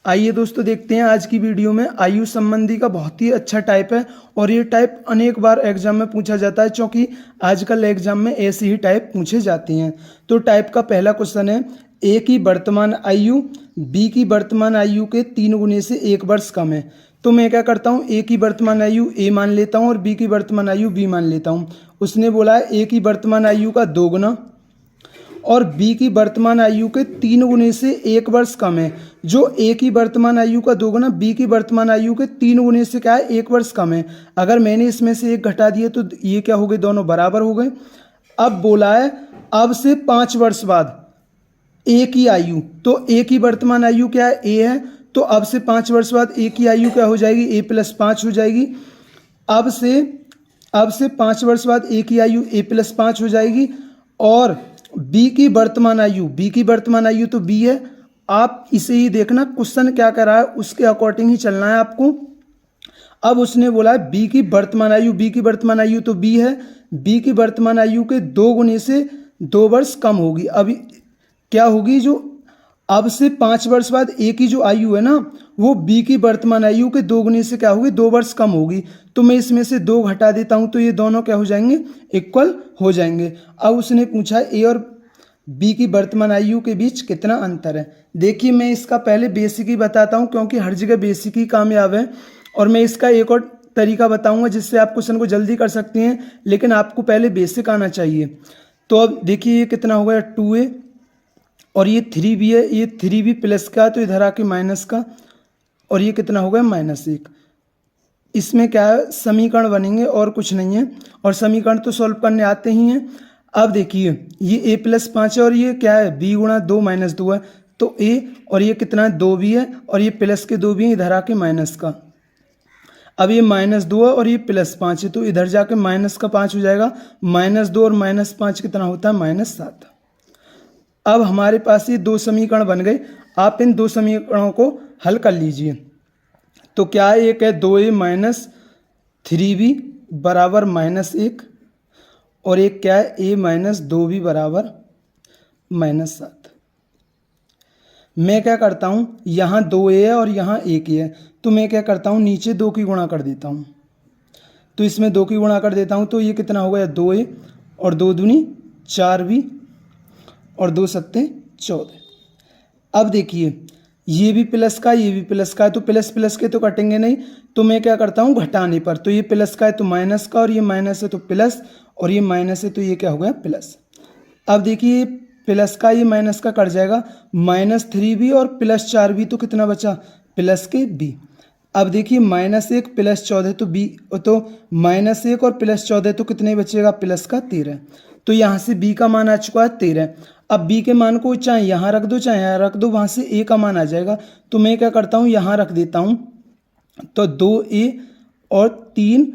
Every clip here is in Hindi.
आइए दोस्तों देखते हैं आज की वीडियो में आयु संबंधी का बहुत ही अच्छा टाइप है और ये टाइप अनेक बार एग्जाम में पूछा जाता है क्योंकि आजकल एग्जाम में ऐसे ही टाइप पूछे जाते हैं। तो टाइप का पहला क्वेश्चन है, ए की वर्तमान आयु बी की वर्तमान आयु के 3 गुने से 1 वर्ष कम है। तो मैं क्या करता हूँ, ए की वर्तमान आयु ए मान लेता हूँ और बी की वर्तमान आयु बी मान लेता हूँ। उसने बोला है ए की वर्तमान आयु का 2 गुना और बी की वर्तमान आयु के 3 गुने से 1 वर्ष कम है। जो ए की वर्तमान आयु का 2 गुना बी की वर्तमान आयु के 3 गुने से क्या है, 1 वर्ष कम है। अगर मैंने इसमें से 1 घटा दिए तो ये क्या हो गए, दोनों बराबर हो गए। अब बोला है अब से 5 वर्ष बाद ए की आयु, तो ए की वर्तमान आयु क्या है, ए है, तो अब से 5 वर्ष बाद ए की आयु क्या हो जाएगी, ए प्लस 5 हो जाएगी। अब से 5 वर्ष बाद ए की आयु ए प्लस 5 हो जाएगी। और बी की वर्तमान आयु तो बी है। आप इसे ही देखना, क्वेश्चन क्या कर रहा है उसके अकॉर्डिंग ही चलना है आपको। अब उसने बोला है बी की वर्तमान आयु तो बी है, बी की वर्तमान आयु के 2 गुने से 2 वर्ष कम होगी। अभी क्या होगी, जो अब से 5 वर्ष बाद ए की जो आयु है ना, वो बी की वर्तमान आयु के 2 गुने से क्या होगी, 2 वर्ष कम होगी। तो मैं इसमें से 2 घटा देता हूं तो ये दोनों क्या हो जाएंगे, इक्वल हो जाएंगे। अब उसने पूछा ए और बी की वर्तमान आयु के बीच कितना अंतर है। देखिए मैं इसका पहले बेसिक ही बताता हूं क्योंकि हर जगह बेसिक ही कामयाब है। और मैं इसका एक और तरीका बताऊंगा जिससे आप क्वेश्चन को जल्दी कर सकते हैं, लेकिन आपको पहले बेसिक आना चाहिए। तो अब देखिए ये कितना हो गया, 2a और ये 3b है, ये 3b प्लस का तो इधर आके माइनस का, और ये कितना हो गया, -1। इसमें क्या है, समीकरण बनेंगे और कुछ नहीं है, और समीकरण तो सॉल्व करने आते ही हैं। अब देखिए ये a प्लस 5 है और ये क्या है, b गुणा 2 माइनस 2 है, तो a, और ये कितना है, 2b है, और ये प्लस के 2b है, इधर आके माइनस का। अब ये -2 है और ये +5 है, तो इधर जाके -5 हो जाएगा। -2 और -5 कितना होता है, -7। अब हमारे पास ये 2 समीकरण बन गए। आप इन 2 समीकरणों को हल कर लीजिए। तो क्या है, एक है 2a माइनस 3b बराबर -1 और एक क्या है, a माइनस 2b बराबर -7। मैं क्या करता हूँ, यहाँ 2a है और यहाँ 1 है, तो मैं क्या करता हूँ, नीचे 2 की गुणा कर देता हूँ। तो इसमें 2 की गुणा कर देता हूँ तो ये कितना हो गया, 2a और 2 दूनी 4b और 2 सत्ते 14। अब देखिए ये भी प्लस का, ये भी प्लस का है, तो प्लस प्लस के तो कटेंगे नहीं, तो मैं क्या करता हूँ, घटाने पर। तो ये प्लस का है तो माइनस का, और ये माइनस है तो प्लस, और ये माइनस है तो ये क्या हो गया, प्लस। अब देखिए प्लस का ये माइनस का कट जाएगा, -3b और +4b तो कितना बचा, प्लस के b। अब देखिए -1 + 14 तो b, तो -1 और +14 तो कितने बचेगा, प्लस का 13। तो यहाँ से b का मान आ चुका है 13। अब b के मान को चाहे यहाँ रख दो चाहे यहाँ रख दो, वहाँ से a का मान आ जाएगा। तो मैं क्या करता हूँ, यहाँ रख देता हूँ, तो 2a और 3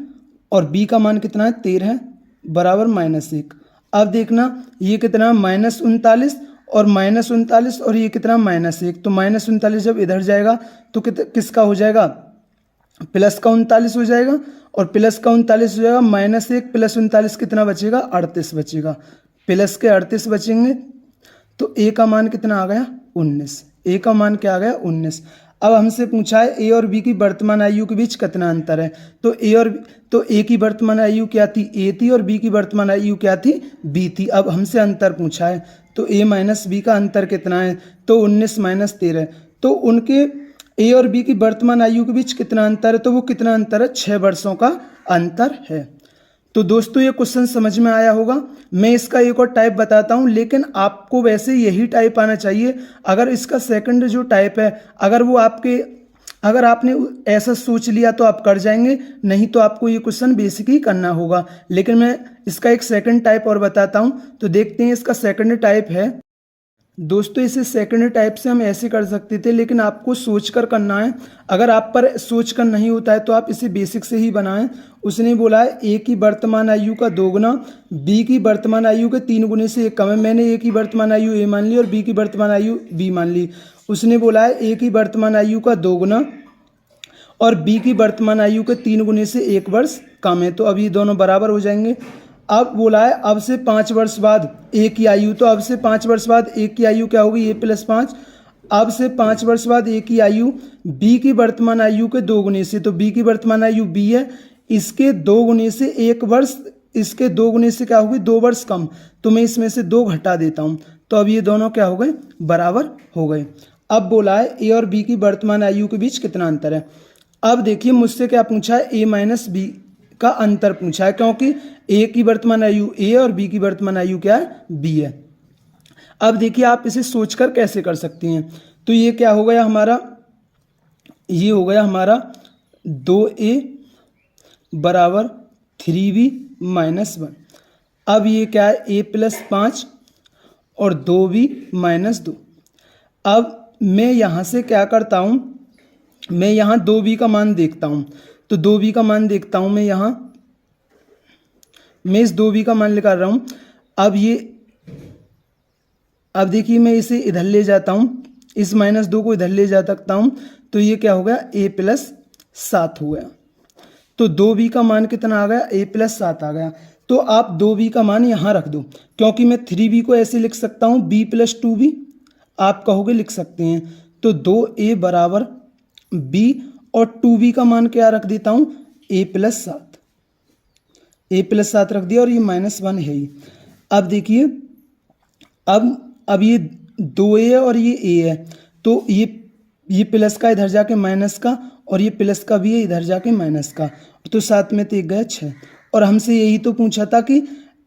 और b का मान कितना है, 13 बराबर -1। अब देखना ये कितना, -39 और -39 और ये कितना, -1। तो -39 जब इधर जाएगा तो किसका हो जाएगा, प्लस का 39 हो जाएगा, और प्लस का 39 हो जाएगा, -1 + 39 कितना बचेगा, 38 बचेगा। प्लस के 38 बचेंगे तो a का मान कितना आ गया, 19। a का मान क्या आ गया, 19। अब हमसे पूछा है a और b की वर्तमान आयु के बीच कितना अंतर है। तो a की वर्तमान आयु क्या थी, a थी, और b की वर्तमान आयु क्या थी, b थी। अब हमसे अंतर पूछा है तो a माइनस b का अंतर कितना है, तो 19 - 13। तो उनके a और b की वर्तमान आयु के बीच कितना अंतर है, तो वो कितना अंतर है, 6 वर्षों का अंतर है। तो दोस्तों ये क्वेश्चन समझ में आया होगा। मैं इसका एक और टाइप बताता हूँ, लेकिन आपको वैसे यही टाइप आना चाहिए। अगर इसका सेकंड जो टाइप है, अगर आपने ऐसा सोच लिया तो आप कर जाएंगे, नहीं तो आपको ये क्वेश्चन बेसिक ही करना होगा। लेकिन मैं इसका एक सेकंड टाइप और बताता हूँ, तो देखते हैं इसका सेकंड टाइप है। दोस्तों इसे सेकंड टाइप से हम ऐसे कर सकते थे, लेकिन आपको सोचकर करना है। अगर आप पर सोचकर नहीं होता है तो आप इसे बेसिक से ही बनाएं। उसने बोला है ए की वर्तमान आयु का 2 गुना बी की वर्तमान आयु के 3 गुने से 1 कम है। मैंने ए की वर्तमान आयु ए मान ली और बी की वर्तमान आयु बी मान ली। उसने बोला है ए की वर्तमान आयु का 2 गुना और बी की वर्तमान आयु के 3 गुने से 1 वर्ष कम है, तो अब ये दोनों बराबर हो जाएंगे। अब बोला है अब से 5 वर्ष बाद ए की आयु, तो अब से 5 वर्ष बाद ए की आयु क्या होगी, a + 5। अब से 5 वर्ष बाद ए की आयु बी की वर्तमान आयु के 2 गुने से, तो बी की वर्तमान आयु बी है, इसके 2 गुने से 1 वर्ष, इसके 2 गुने से क्या होगी 2 वर्ष कम, तो मैं इसमें से 2 घटा देता हूँ, तो अब ये दोनों क्या हो गए बराबर हो गए। अब बोला है ए और बी की वर्तमान आयु के बीच कितना अंतर है। अब देखिए मुझसे क्या पूछा है, ए माइनस बी का अंतर पूछा है, क्योंकि ए की वर्तमान आयु ए और बी की वर्तमान आयु क्या है बी है। अब देखिए आप इसे सोचकर कैसे कर सकती हैं, तो ये क्या हो गया हमारा, ये हो गया हमारा 2a बराबर 3b माइनस 1। अब ये क्या है a प्लस 5 और 2b माइनस 2। अब मैं यहाँ से क्या करता हूँ, मैं यहाँ 2b का मान देखता हूँ, तो 2b का मान देखता हूँ मैं यहाँ, मैं इस 2b का मान निकाल रहा हूँ। अब ये, अब देखिए मैं इसे इधर ले जाता हूँ, इस -2 को इधर ले जा सकता हूँ, तो ये क्या हो गया a प्लस 7 हो गया। तो 2b का मान कितना आ गया, a प्लस 7 आ गया। तो आप 2b का मान यहाँ रख दो, क्योंकि मैं 3b को ऐसे लिख सकता हूँ b प्लस 2b, आप कहोगे लिख सकते हैं, तो 2a बराबर b और 2b का मान क्या रख देता हूँ a प्लस 7, a प्लस 7 रख दिया और ये -1 है ही। अब देखिए अब ये 2a है और ये a है, तो ये प्लस का इधर जाके माइनस का, और ये प्लस का भी है इधर जाके माइनस का, तो 7 में तो 1 गया 6। और हमसे यही तो पूछा था कि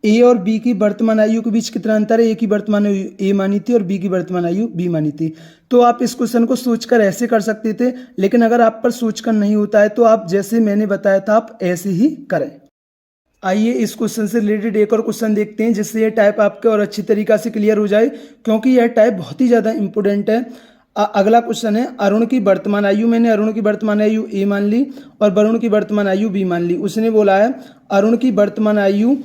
a और b की वर्तमान आयु के बीच कितना अंतर है, a की वर्तमान आयु a मानी थी और b की वर्तमान आयु b मानी थी। तो आप इस क्वेश्चन को सोचकर ऐसे कर सकते थे, लेकिन अगर आप पर सोचकर नहीं होता है तो आप जैसे मैंने बताया था आप ऐसे ही करें। आइए इस क्वेश्चन से रिलेटेड एक और क्वेश्चन देखते हैं, जिससे ये टाइप आपके और अच्छी तरीक़ा से क्लियर हो जाए, क्योंकि यह टाइप बहुत ही ज़्यादा इंपॉर्टेंट है। अगला क्वेश्चन है, अरुण की वर्तमान आयु, मैंने अरुण की वर्तमान आयु ए मान ली और वरुण की वर्तमान आयु बी मान ली। उसने बोला है अरुण की वर्तमान आयु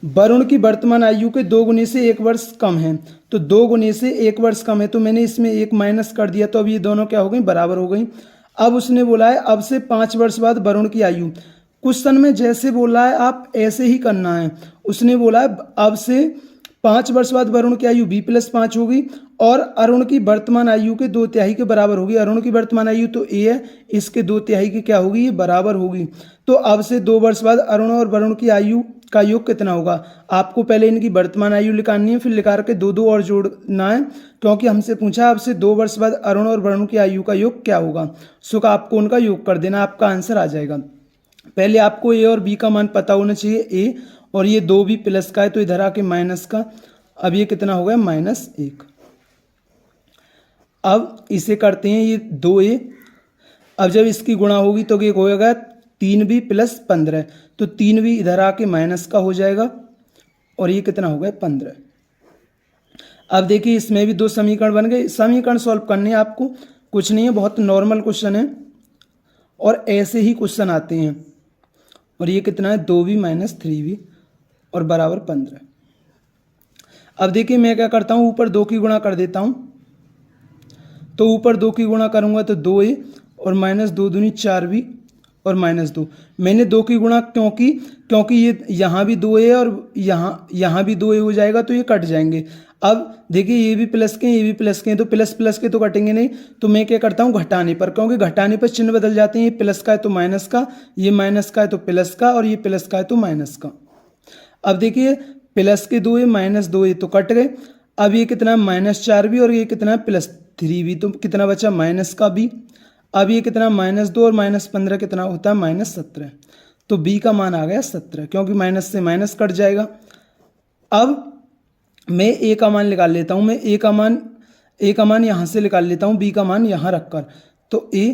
वरुण की वर्तमान आयु के 2 गुने से 1 वर्ष कम है, तो 2 गुने से 1 वर्ष कम है, तो मैंने इसमें 1 माइनस कर दिया, तो अब ये दोनों क्या हो गई बराबर हो गई। अब उसने बोला है अब से 5 वर्ष बाद वरुण की आयु, क्वेश्चन में जैसे बोला है आप ऐसे ही करना है। उसने बोला है अब से 5 वर्ष बाद वरुण की आयु b प्लस 5 होगी और अरुण की वर्तमान आयु के 2/3 के बराबर होगी। अरुण की वर्तमान आयु तो a है, इसके 2/3 की क्या होगी, ये बराबर होगी। तो अब से 2 वर्ष बाद अरुण और वरुण की आयु का योग कितना होगा। आपको पहले इनकी वर्तमान आयु निकालनी है, फिर निकाल के 2 और जोड़ना है, क्योंकि हमसे पूछा अब से 2 वर्ष बाद अरुण और वरुण की आयु का योग क्या होगा। सो का आपको उनका योग कर देना, आपका आंसर आ जाएगा। पहले आपको a और b का मान पता होना चाहिए, a और ये 2b प्लस का है तो इधर आके माइनस का, अब ये कितना हो गया -1। अब इसे करते हैं ये 2a, अब जब इसकी गुणा होगी तो ये होगा 3b प्लस 15, तो 3b इधर आके माइनस का हो जाएगा और ये कितना हो गया 15। अब देखिए इसमें भी 2 समीकरण बन गए। समीकरण सॉल्व करने आपको कुछ नहीं है, बहुत नॉर्मल क्वेश्चन है और ऐसे ही क्वेश्चन आते हैं। और ये कितना है 2b माइनस 3b और बराबर 15। अब देखिए मैं क्या करता हूँ, ऊपर 2 की गुणा कर देता हूँ, तो ऊपर 2 की गुणा करूँगा तो 2a और माइनस 2 दूनी 4b और -2। मैंने 2 की गुणा क्योंकि ये यहाँ भी 2a है और यहाँ भी 2a हो जाएगा, तो ये कट जाएंगे। अब देखिए ये भी प्लस के ये भी प्लस के हैं, तो प्लस प्लस के तो कटेंगे नहीं, तो मैं क्या करता हूँ घटाने पर, क्योंकि घटाने पर चिन्ह बदल जाते हैं। ये प्लस का है तो माइनस का, ये माइनस का है तो प्लस का, और ये प्लस का है तो माइनस का। अब देखिए प्लस के 2a -2a तो कट गए। अब ये कितना है -4b और ये कितना है +3b, तो कितना बचा माइनस का b। अब ये कितना -2 और -15 कितना होता है -17, तो b का मान आ गया 17, क्योंकि माइनस से माइनस कट जाएगा। अब मैं a का मान निकाल लेता हूँ, मैं a का मान यहाँ से निकाल लेता हूँ, b का मान यहाँ रखकर, तो a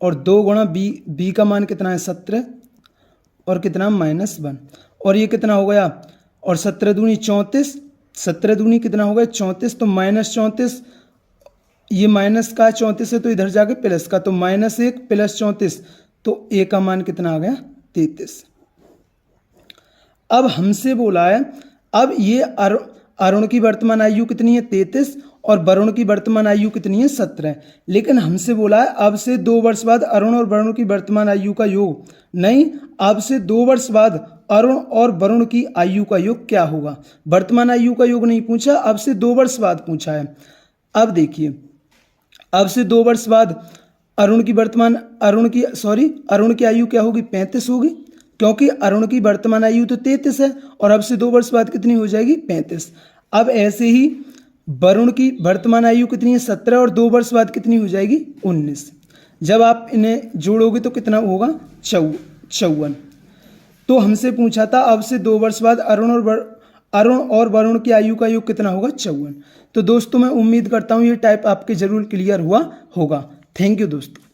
और 2 गुणा b का मान कितना है 17 और कितना -1, और ये कितना हो गया, और 17 दूनी 34, 17 दूनी कितना हो गया 34, तो -34, ये माइनस का 34 है तो इधर जाके प्लस का, तो -1 प्लस 34, तो a का मान कितना आ गया 33। अब हमसे बोला है अब ये अरुण की वर्तमान आयु कितनी है 33 और वरुण की वर्तमान आयु कितनी है 17, लेकिन हमसे बोला है अब से 2 वर्ष बाद अरुण और वरुण की वर्तमान आयु का योग, नहीं, अब से 2 वर्ष बाद अरुण और वरुण की आयु का योग क्या होगा। वर्तमान आयु का योग नहीं पूछा, अब से 2 वर्ष बाद पूछा है। अब देखिए अब से 2 वर्ष बाद अरुण की आयु क्या होगी? 35 होगी, क्योंकि अरुण की वर्तमान आयु तो 33 है और अब से 2 वर्ष बाद कितनी हो जाएगी? 35। अब ऐसे ही वरुण की वर्तमान आयु कितनी है? 17 और 2 वर्ष बाद कितनी हो जाएगी? 19। जब आप इन्हें जोड़ोगे तो कितना होगा? 54। तो हमसे पूछा था अब से 2 वर्ष बाद अरुण और वरुण की आयु का योग कितना होगा? 54। तो दोस्तों मैं उम्मीद करता हूँ ये टाइप आपके जरूर क्लियर हुआ होगा। थैंक यू दोस्तों।